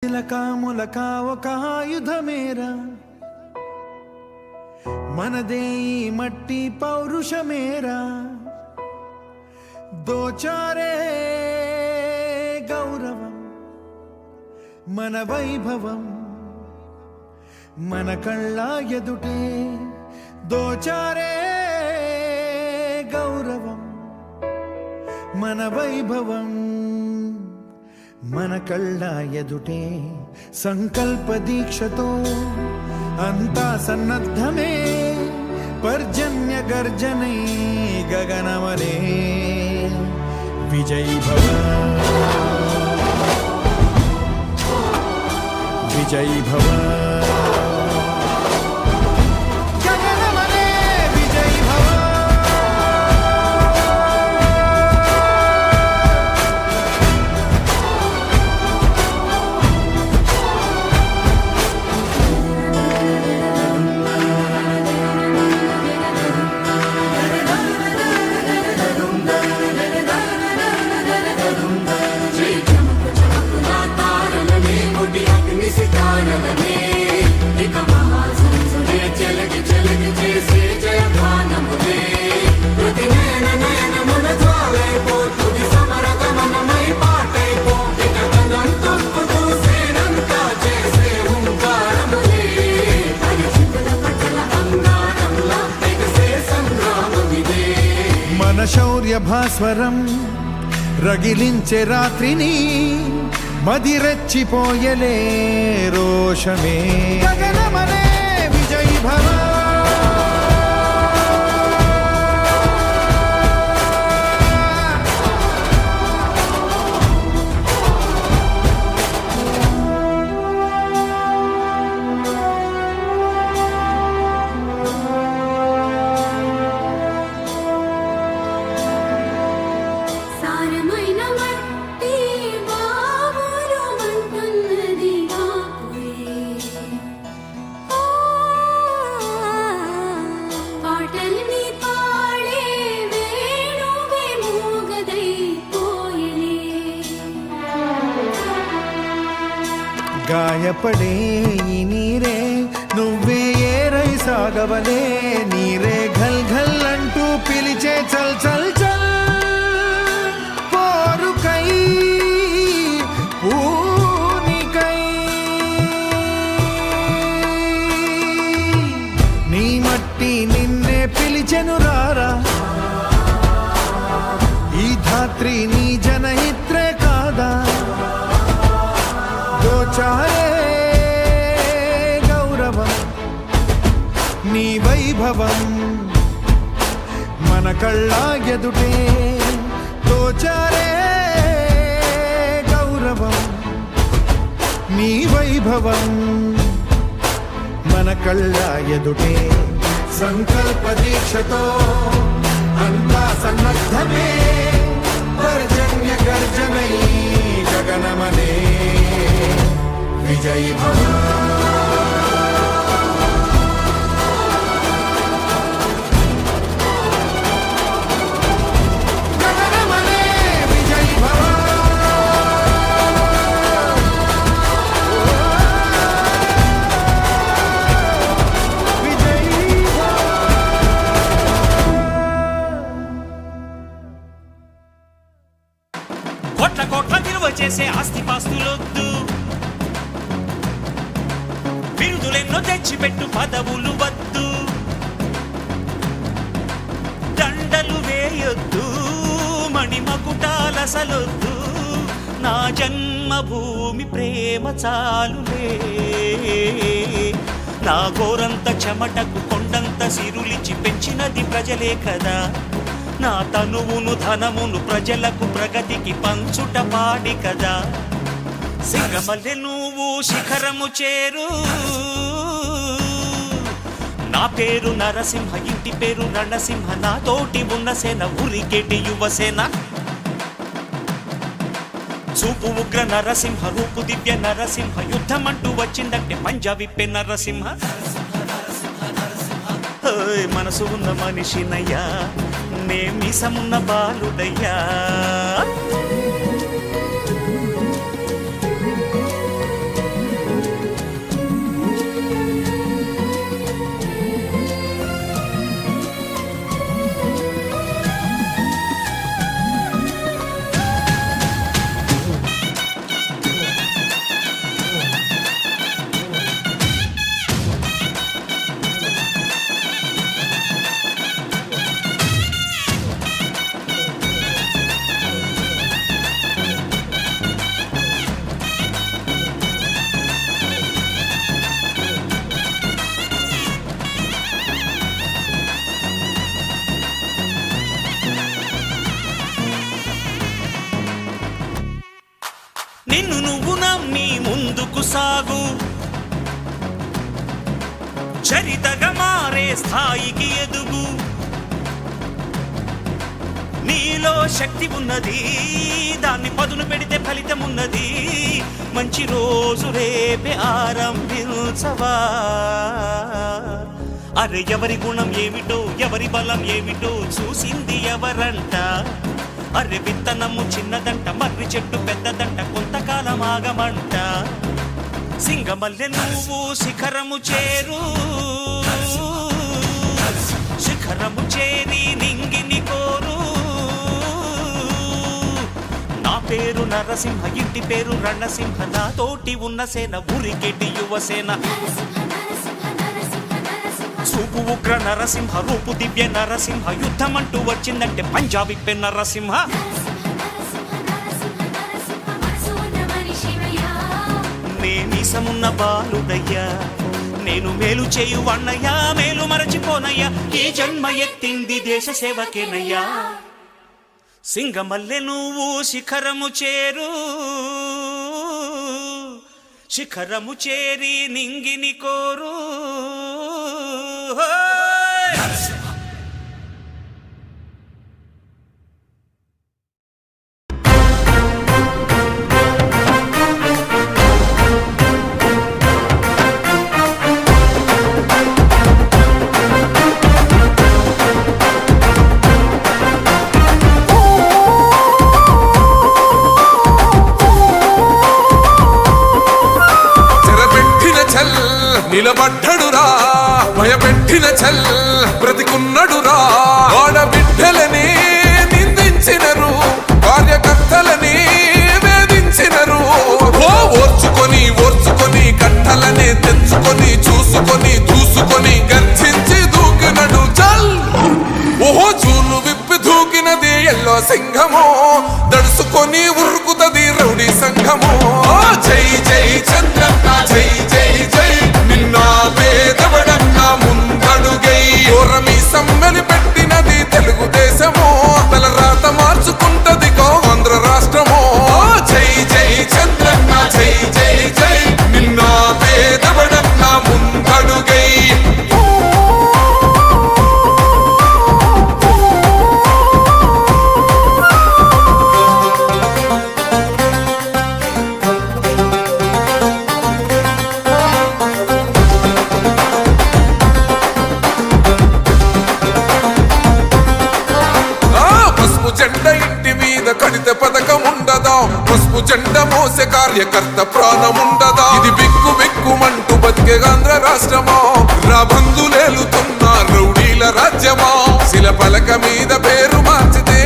ములకా ఒక ఆయుధమేరా మనదే ఈ మట్టి పౌరుషమేరా దోచారే గౌరవం మన వైభవం మన కళ్ళ ఎదుటే దోచారే గౌరవం మన వైభవం మన కళ్ళ ఎదుటే సంకల్ప దీక్షతో అంతా సన్నద్ధమే పర్జన్య గర్జనై గగనమనే విజయీ భవ విజయీ భవ శౌర్య భాస్వరం రగిలించే రాత్రిని మదిరెచ్చిపోయలే రోషమే గగనమనే విజయీ భవ గాయపడే ఈ నీరే నువ్వే ఏరై సాగవలే నీరే ఘల్ ఘల్ అంటూ పిలిచే చల్ చల్ చల్ పోరుకై పూనికై నీ మట్టి నిన్నే పిలిచెను రారా ఈ ధాత్రి నీ జనహిత్రే కాదా దోచారే గౌరవం నీ వైభవం మన కళ్ళ ఎదుటే దోచారే గౌరవం నీ వైభవం మన కళ్ళ ఎదుటే సంకల్ప దీక్షతో అంతా సన్నద్ధమే పర్జన్య గర్జనై గగనమనే విజయీ భవ గగనమనే విజయీ భవ విజయీ భవ కోట్ల కోట్ల విలువ చేసే ఆస్తిపాస్తులొద్దు బిరుదులెన్నో తెచ్చిపెట్టు పదవులు వద్దు దండలు వేయొద్దు మణిమకుటాలసలొద్దు నా జన్మభూమి ప్రేమ చాలులే నా గోరంత చెమటకు కొండంత సిరులిచి పెంచినది ప్రజలే కదా నా తనువును ధనమును ప్రజలకు ప్రగతికి పంచుట పాడి కదా సింగమల్లె నువ్వు శిఖరము చేరు నా పేరు నరసింహ ఇంటి పేరు రణసింహ నా తోటి ఉన్న సేన ఉరికెటి యువసేన చూపు ఉగ్ర నరసింహ రూపు దివ్య నరసింహ యుద్ధమంటూ వచ్చిందంటే పంజా విప్పే నరసింహ మనసు ఉన్న మనిషినయ్యా నే మీసమున్న బాలుడయ్యా సాగు చరితగా మారే స్థాయికి ఎదుగు నీలో శక్తి ఉన్నది దాన్ని పదును పెడితే ఫలితం ఉన్నది మంచి రోజు రేపే ఆరంభించవా అరే ఎవరి గుణం ఏమిటో ఎవరి బలం ఏమిటో చూసింది ఎవరంట అరే విత్తనము చిన్నదంట మర్రి చెట్టు పెద్దదంట కొంతకాలం ఆగమంట సింగమల్లె నువ్వు శిఖరము చేరు శిఖరము చేరి నింగిని కోరు నా పేరు నరసింహ ఇంటి పేరు రణసింహ నా తోటి ఉన్న సేన ఊరికెటి యువసేన చూపు ఉగ్ర నరసింహ రూపు దివ్య నరసింహ యుద్ధమంటూ వచ్చిందంటే పంజాబీ పెన్ నరసింహ నేనీసమున్న బాలుడయ్యా నేను మేలు చేయు అన్నయ్యా మేలు మరచిపోనయ్యా ఈ జన్మ ఎత్తింది దేశ సేవకేనయ్యా సింగమల్లె నువ్వు శిఖరము చేరు శిఖరము చేరి నింగిని కోరు నిలబడ్డడురా భయపెట్టిన చల్ బ్రతికున్నడురా ఆడబిడ్డలని నిందించినరు కార్యకర్తలని వేధించినరు ఓర్చుకొని ఓర్చుకొని కట్టలనే తెంచుకొని చూసుకొని దూసుకొని గర్జించి దూకినడు చల్ ఓహో చూలు విప్పి దూకినది ఎల్లో సింహము దడుసుకొని ఉరుకుతది రౌడీ సంఘము జై జై చంద్రన్న జై జై జై నిన్న పేదవడన్న ముందడుగై ఓరమి సమ్మెలి పెట్టినది తెలుగుదేశము తలరాత మార్చుకుంటది ఆంధ్ర రాష్ట్రము జై జై చంద్రన్న జై జై జై నిన్న పేదవడన్న ముందడుగై కడిత పథకం ఉండదా పసుపు జెండ మోసే కార్యకర్త ప్రాణముండదా ఇది బిక్కు బిక్కుమంటూ బతికే ఆంధ్ర రాష్ట్రమా రాబందులేలుతున్న రౌడీల రాజ్యమా శిల పలక మీద పేరు మార్చితే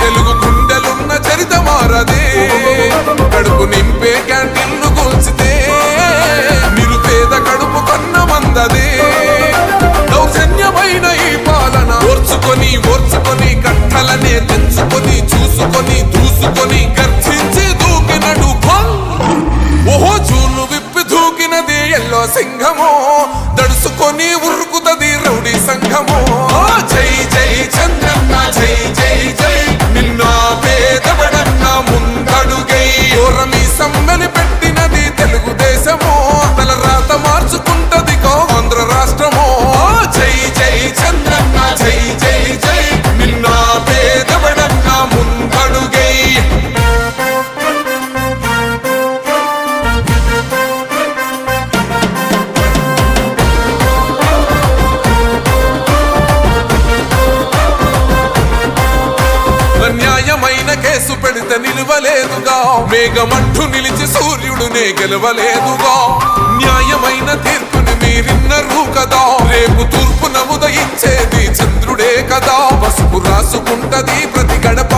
తెలుగు గుండెలున్న చరిత మారదే కడుపు నింపే క్యాంటీన్ను కూల్చితే నిరుపేద కడుపు కన్న మందదే దౌర్జన్యమైన ఈ పాలన ఓర్చుకొని ఓర్చుకొని కట్టలనే తెంచుకొని చూసుకొని దూసుకొని గర్జించి దూకినడు ఓహో చూలు విప్పి దూకినది ఎల్లో సింహము దడుసుకొని ఉరుకుతది రౌడీ సంఘము జై జై చంద్రన్న జై జై జై నిన్న పేదవడన్న ముందడుగై ఓరమి సమ్మెలి పెట్టినది తెలుగుదేశము తలరాత మార్చుకుంటది ఆంధ్ర రాష్ట్రము జై జై చంద్రన్న జై జై జై నిన్న పేదవడన్న ముందడుగై న్యాయమైన కేసు పెడితే నిలవలేదుగా మేఘమంటూ నిలిచి సూర్యుడునే గెలవలేదుగా న్యాయమైన తీర్పుని మీరిన్నరు కదా రేపు తూర్పున ఉదయించేది చంద్రుడే కదా పసుపు రాసుకుంటది ప్రతి గడప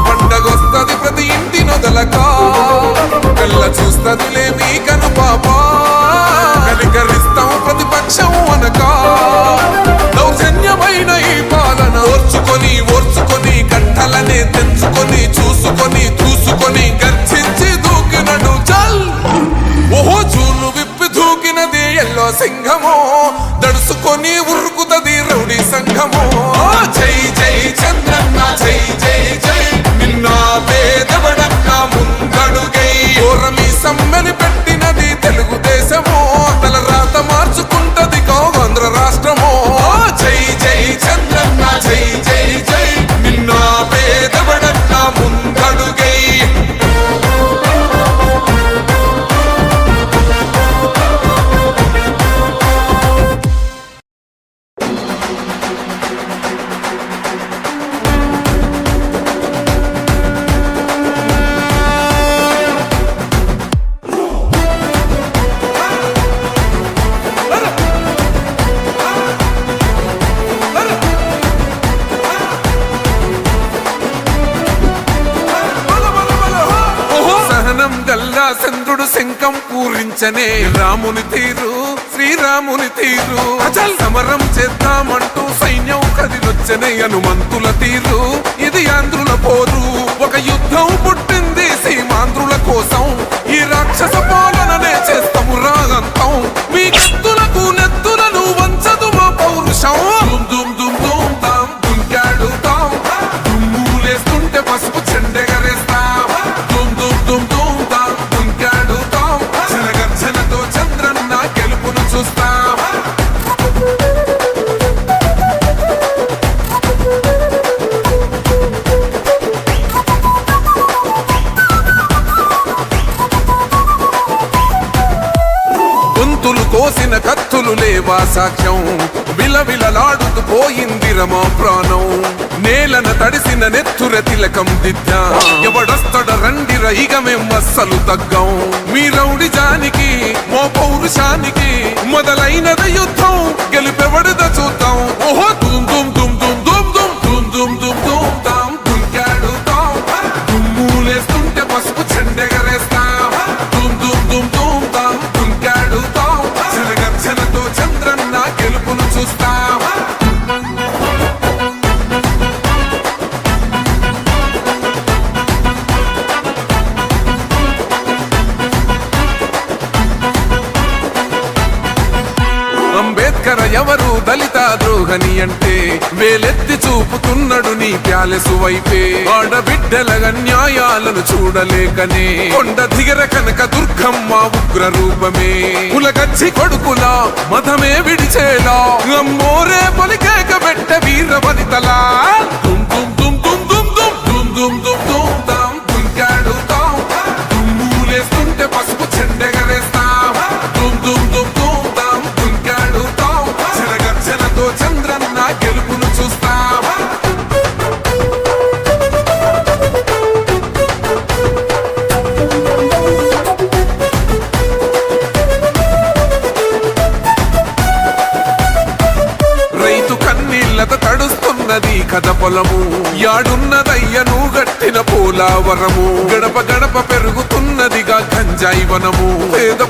పండగొస్తది ప్రతి ఇంటి నొదలక కళ్ళ చూస్తదిలే మీ కను పాప కలికరిస్తాం ప్రతిపక్షం అనక దౌర్జన్యమైన ఈ పాలన ఓర్చుకొని ఓర్చుకొని కట్టలనే తెంచుకొని చూసుకొని దూసుకొని గర్జించి దూకినడు చల్ ఓహో చూలు విప్పి దూకినది ఎల్లో సింహము దడుసుకొని ఉరుకుతది రౌడీ సంఘము జై జై చంద్రన్న జై జై జై నిన్న పేదవడన్న ముందడుగై ఓరమి తమ్మెలి పెట్టినది తెలుగుదేశమో తల రాత మార్చుకుంటది ఆంధ్ర రాష్ట్రమో జై జై చంద్రన్న జై జై జై నిన్న పేదవడన్న ముందడుగై సహనం గల్లా చంద్రుడు శంఖం పూరించనే రాముని తీరు శ్రీరాముని తీరు అచల్ సమరం చేద్దామంటూ సైన్యం కదిలొచ్చనే హనుమంతుల తీరు ఇది ఆంధ్రుల పోరు ఒక యుద్ధం పుట్టింది సీమాంధ్రుల కోసం ఈ రాక్షస పాలననే చేస్తాము రాగంతం మీ కత్తులకు నెత్తులను వంచదు మా పౌరుషం దుమ్ దుమ్ దుమ్ దుమ్ తాం దుంకాడుతాం దుమ్ములేస్తుంటే పసుపు చెండెగరేస్తాం దుమ్ దుమ్ దుమ్ దుమ్ తాం దుంకాడుతాం జనగర్జనతో చంద్రన్న గెలుపును చూస్తాం గొంతులు కోసిన కత్తులు లేవా సాక్ష్యం విలవిలలాడుతూ పోయింది రమా ప్రాణం నేలన తడిసిన నెత్తుర తిలకం దిద్దా ఎవడొస్తడ రండిర ఇక మేం అస్సలు తగ్గం మీ రౌడి జానికి మో పౌరుషానికి మొదలైనద యుద్ధం గెలుపెవడద చూద్దాం ఓహో దుమ్ దుమ్ దుమ్ దుమ్ దుమ్ దుమ్ దుమ్ దుమ్ దుమ్ దుమ్ తాం దుంకాడుతాం దుమ్ములేస్తుంటే పసుపు చెండెగరేస్తాం దుమ్ దుమ్ దుమ్ దుమ్ తాం దుంకాడుతాం జనగర్జనతో చంద్రన్న గెలుపును చూస్తాం అంబేద్కర్ ఎవరు దళిత ద్రోహని అంటే వేలెత్తి చూపుతున్నాడు నీ ప్యాలెసు వైపే ఆడబిడ్డల న్యాయాలను చూడలేకనే కొండ దిగర కనక దుర్గమ్మ ఉగ్ర రూపమే కులగచ్చి కొడుకులా మతమే విడిచేలా అమ్మోరే పొలికేక పెట్ట వీర వనితలా దుమ్ దుమ్ దుమ్ దుమ్ దుమ్ దుమ్ దుమ్ దుమ్ దుమ్ తాం దుంకాడుతాం దుమ్ములేస్తుంటే పసుపు చెండెగరేస్తాం దుమ్ దుమ్ దుమ్ దుమ్ తాం దుంకాడుతాం జనగర్జనతో చంద్రన్న గెలుపును చూస్తాం రైతు కన్నీళ్లత తడుస్తున్నది కథ పొలము యాడున్నదయ్యను గట్టిన పోలావరము గడప గడప పెరుగుతున్నదిగా గంజాయి వనము పేద